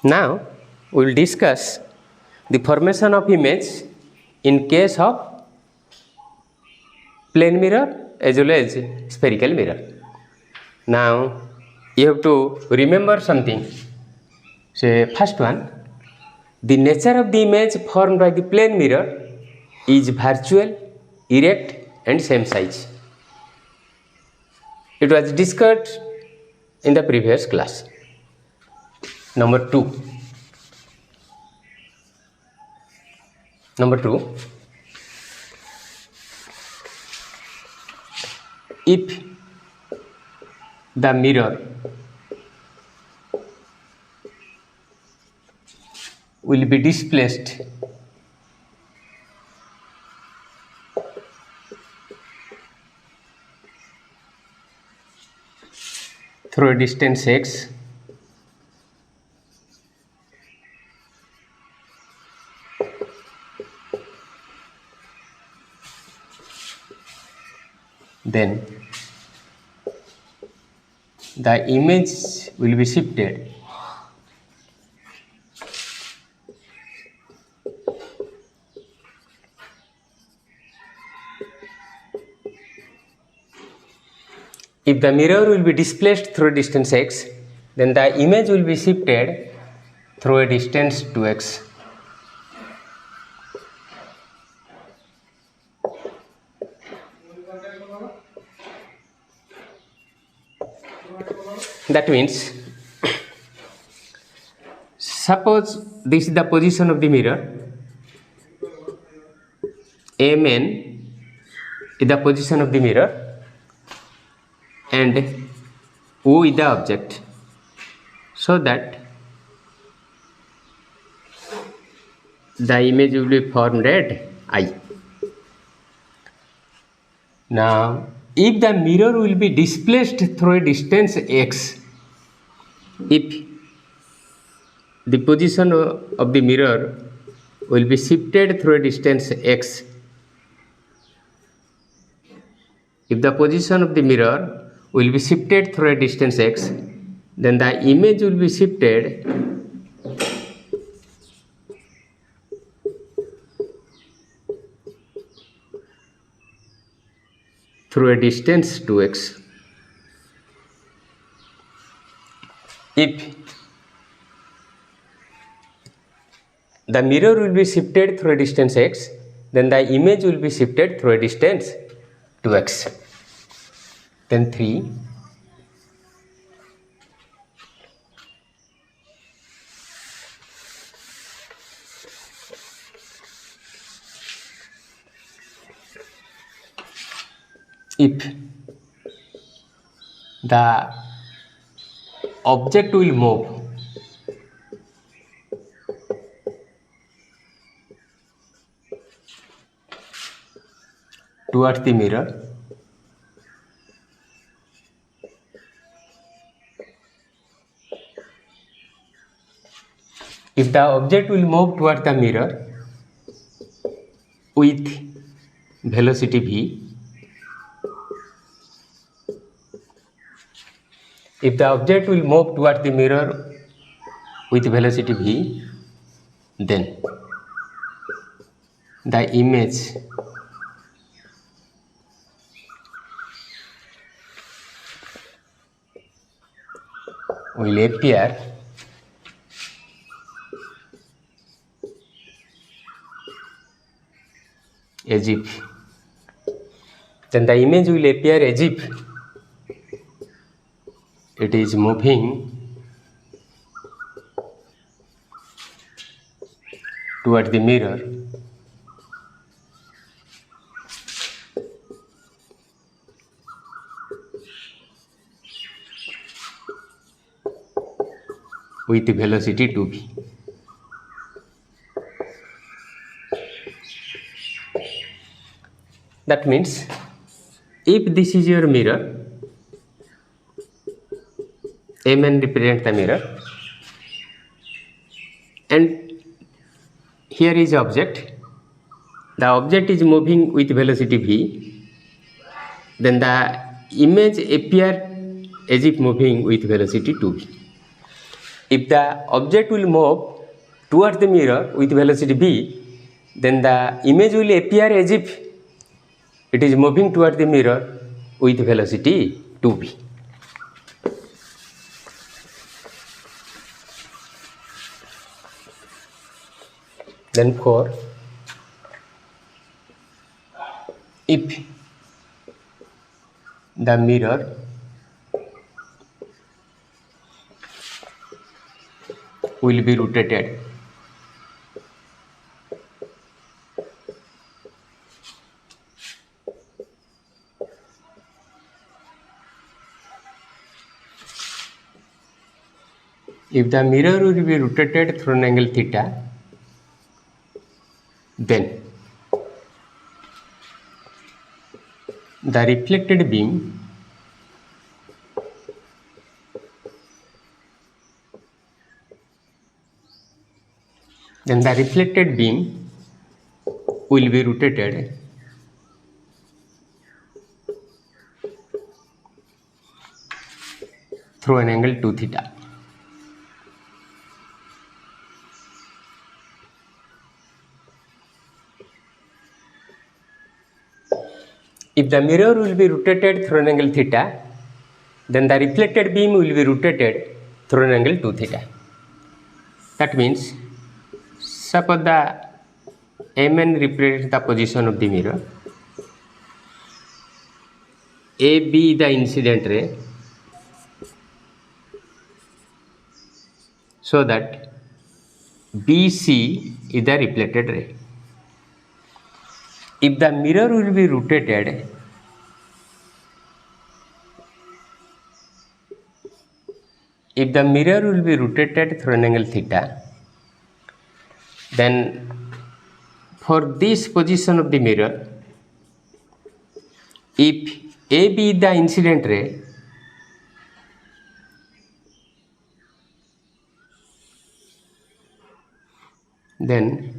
Now we will discuss the formation of image in case of plane mirror as well as spherical mirror. Now you have to remember something. Say first one, the nature of the image formed by the plane mirror is virtual, erect and same size. It was discussed in the previous class. Number two, if the mirror will be displaced through a distance x, then the image will be shifted if the mirror will be displaced through a distance x, then the image will be shifted through a distance 2x. That means, suppose this is the position of the mirror, Mn is the position of the mirror and O is the object, so that the image will be formed at I. Now, if the mirror will be displaced through a distance x, if the position of the mirror will be shifted through a distance x, if the position of the mirror will be shifted through a distance x, then the image will be shifted through a distance 2x. If the mirror will be shifted through a distance x, then the image will be shifted through a distance 2x. Then 3. If the object will move towards the mirror, if the object will move towards the mirror with velocity v, if the object will move towards the mirror with velocity v, then the image will appear as if, then the image will appear as if it is moving towards the mirror with velocity 2v. That means, if this is your mirror, Mn represents the mirror, and here is object. The object is moving with velocity v, then the image appear as if moving with velocity 2v. If the object will move towards the mirror with velocity v, then the image will appear as if it is moving towards the mirror with velocity 2v. Then 4, if the mirror will be rotated if the mirror will be rotated through an angle theta, then the reflected beam will be rotated through an angle 2 theta. If the mirror will be rotated through an angle theta, then the reflected beam will be rotated through an angle 2 theta. That means, suppose the Mn represents the position of the mirror, AB the incident ray, so that BC is the reflected ray. If the mirror will be rotated through an angle theta, then for this position of the mirror, if AB is the incident ray, then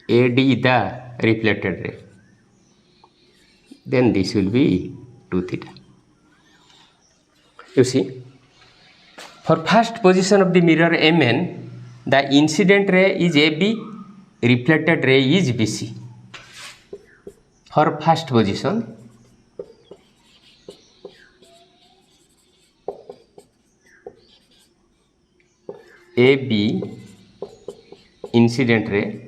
AD is the reflected ray, then this will be 2 theta. You see, for first position of the mirror Mn, the incident ray is AB, reflected ray is BC. For first position, AB incident ray,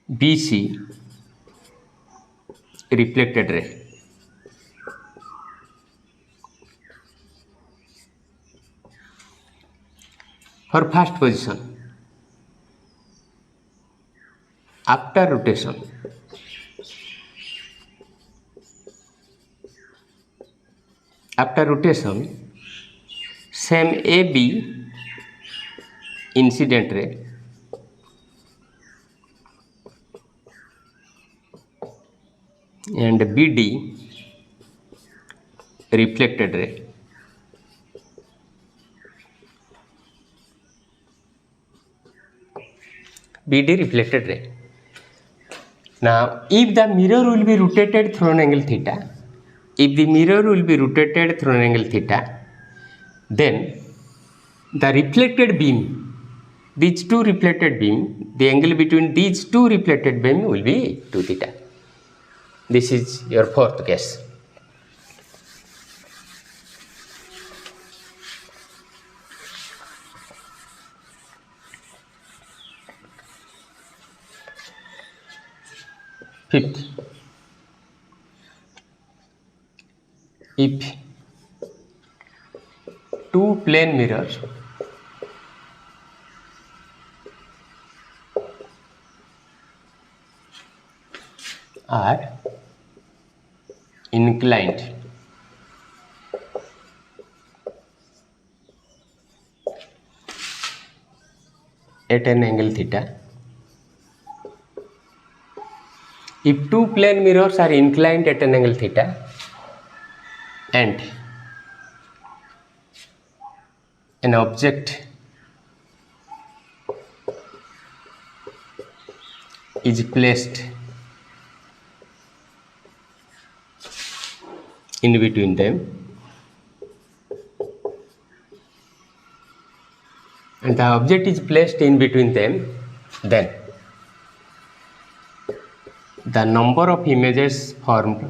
BC reflected ray. For first position, after rotation, same AB incident ray and BD reflected ray. BD reflected ray. Now, if the mirror will be rotated through an angle theta, then the reflected beam, these two reflected beam, the angle between these two reflected beam will be 2 theta. This is your fourth case. Fifth, if two plane mirrors are inclined at an angle theta, if two plane mirrors are inclined at an angle theta and an object is placed in between them, and the object is placed in between them, then the number of images formed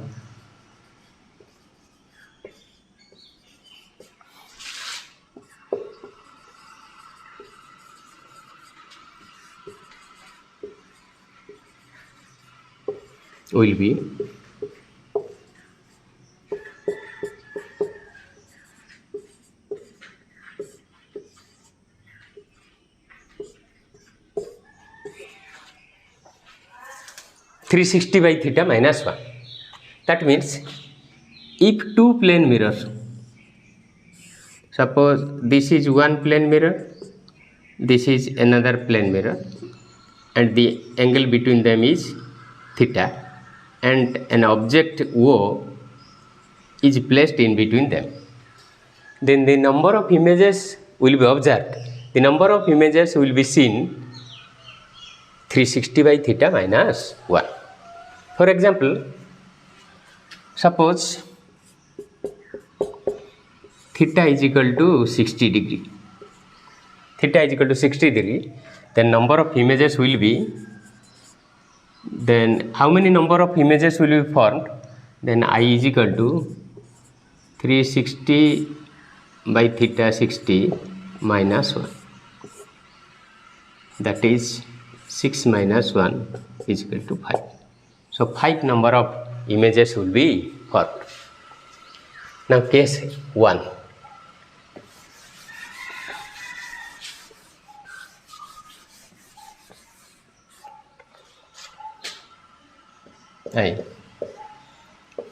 will be 360 by theta minus 1. That means if two plane mirrors, suppose this is one plane mirror, this is another plane mirror, and the angle between them is theta, and an object O is placed in between them, then the number of images will be observed. The number of images will be seen 360 by theta minus 1. For example, suppose theta is equal to 60 degree. Theta is equal to 60 degree. Then number of images will be, then how many number of images will be formed? Then I is equal to 360 by theta 60 minus 1. That is 6 minus 1 is equal to 5. So 5 number of images will be formed. Now case 1.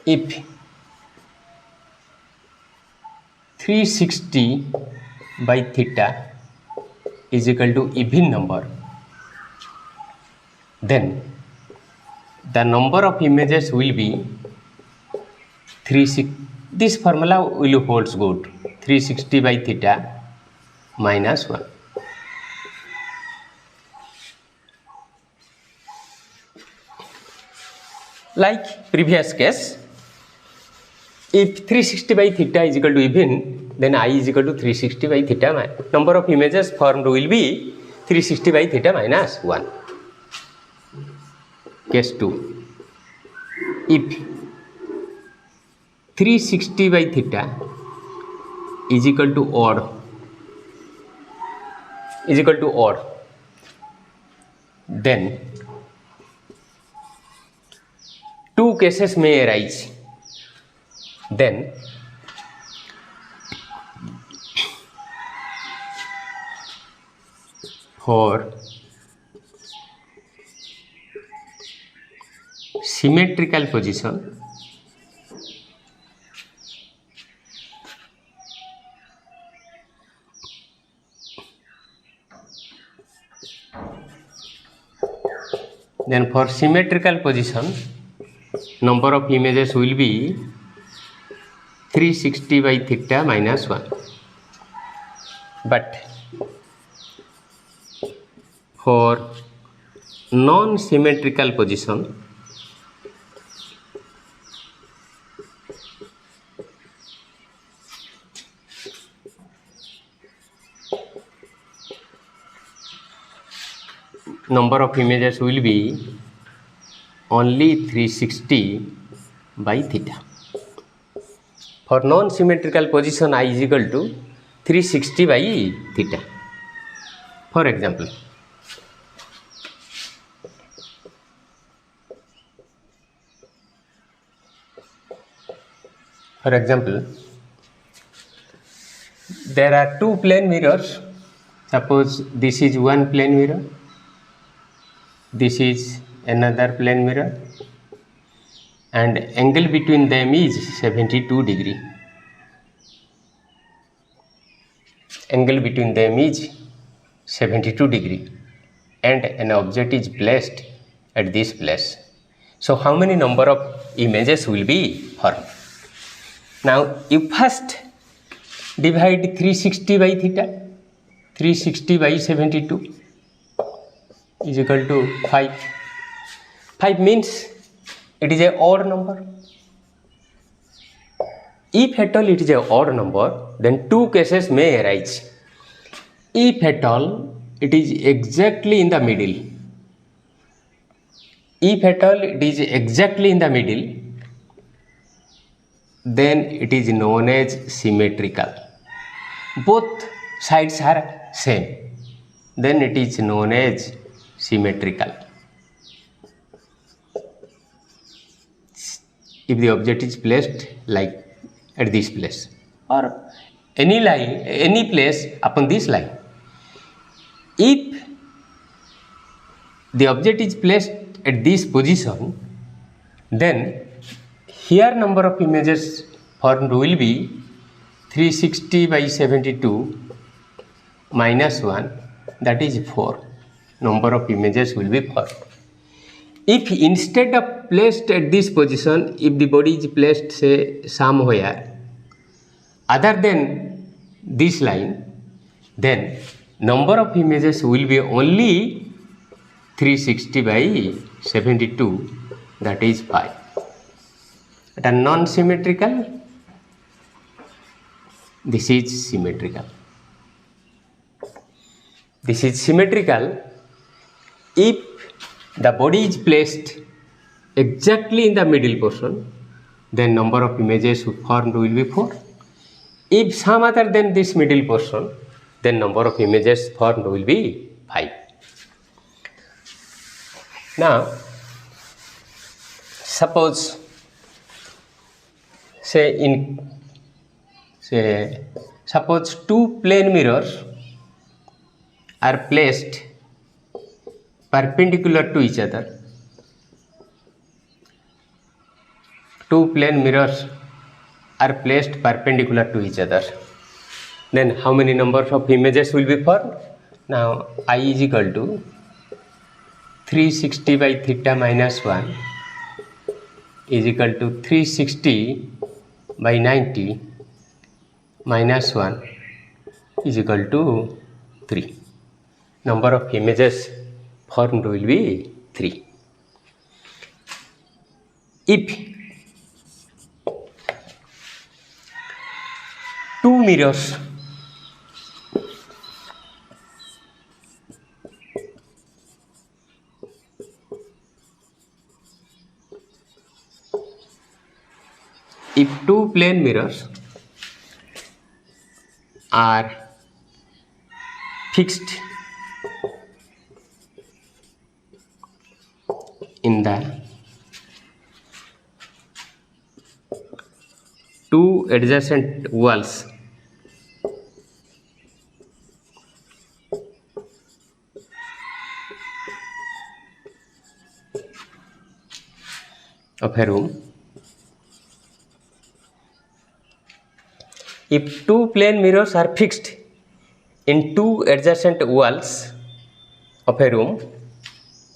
If 360 by theta is equal to even number, then the number of images will be 360. This formula will holds good. 360 by theta minus 1. Like previous case, if 360 by theta is equal to even, then I is equal to 360 by theta. Number of images formed will be 360 by theta minus 1. Case 2. If 360 by theta is equal to odd, then two cases may arise. Then for symmetrical position, number of images will be 360 by theta minus 1. But for non-symmetrical position, number of images will be only 360 by theta. For non-symmetrical position, I is equal to 360 by theta. For example, there are two plane mirrors. Suppose this is one plane mirror, this is another plane mirror, and angle between them is 72 degree. Angle between them is 72 degree, and an object is placed at this place. So how many number of images will be formed? Now you first divide 360 by theta. 360 by 72 is equal to 5. 5 means it is a odd number. If at all it is a odd number, then two cases may arise. If at all it is exactly in the middle, if at all it is exactly in the middle, then it is known as symmetrical. Both sides are same, then it is known as symmetrical. If the object is placed like at this place or any line, any place upon this line, if the object is placed at this position, then here number of images formed will be 360 by 72 minus 1, that is 4 number of images will be formed. If instead of placed at this position, if the body is placed say somewhere other than this line, then number of images will be only 360 by 72, that is 5. At a non-symmetrical, this is symmetrical. This is symmetrical if the body is placed exactly in the middle portion, then number of images formed will be 4. If some other than this middle portion, then number of images formed will be 5. Now, suppose suppose two plane mirrors are placed perpendicular to each other. Two plane mirrors are placed perpendicular to each other. Then how many numbers of images will be formed? Now I is equal to 360 by theta minus 1 is equal to 360 by 90 minus 1 is equal to 3. Number of images formed will be 3. If two mirrors plane mirrors are fixed in the two adjacent walls of a room. If two plane mirrors are fixed in two adjacent walls of a room,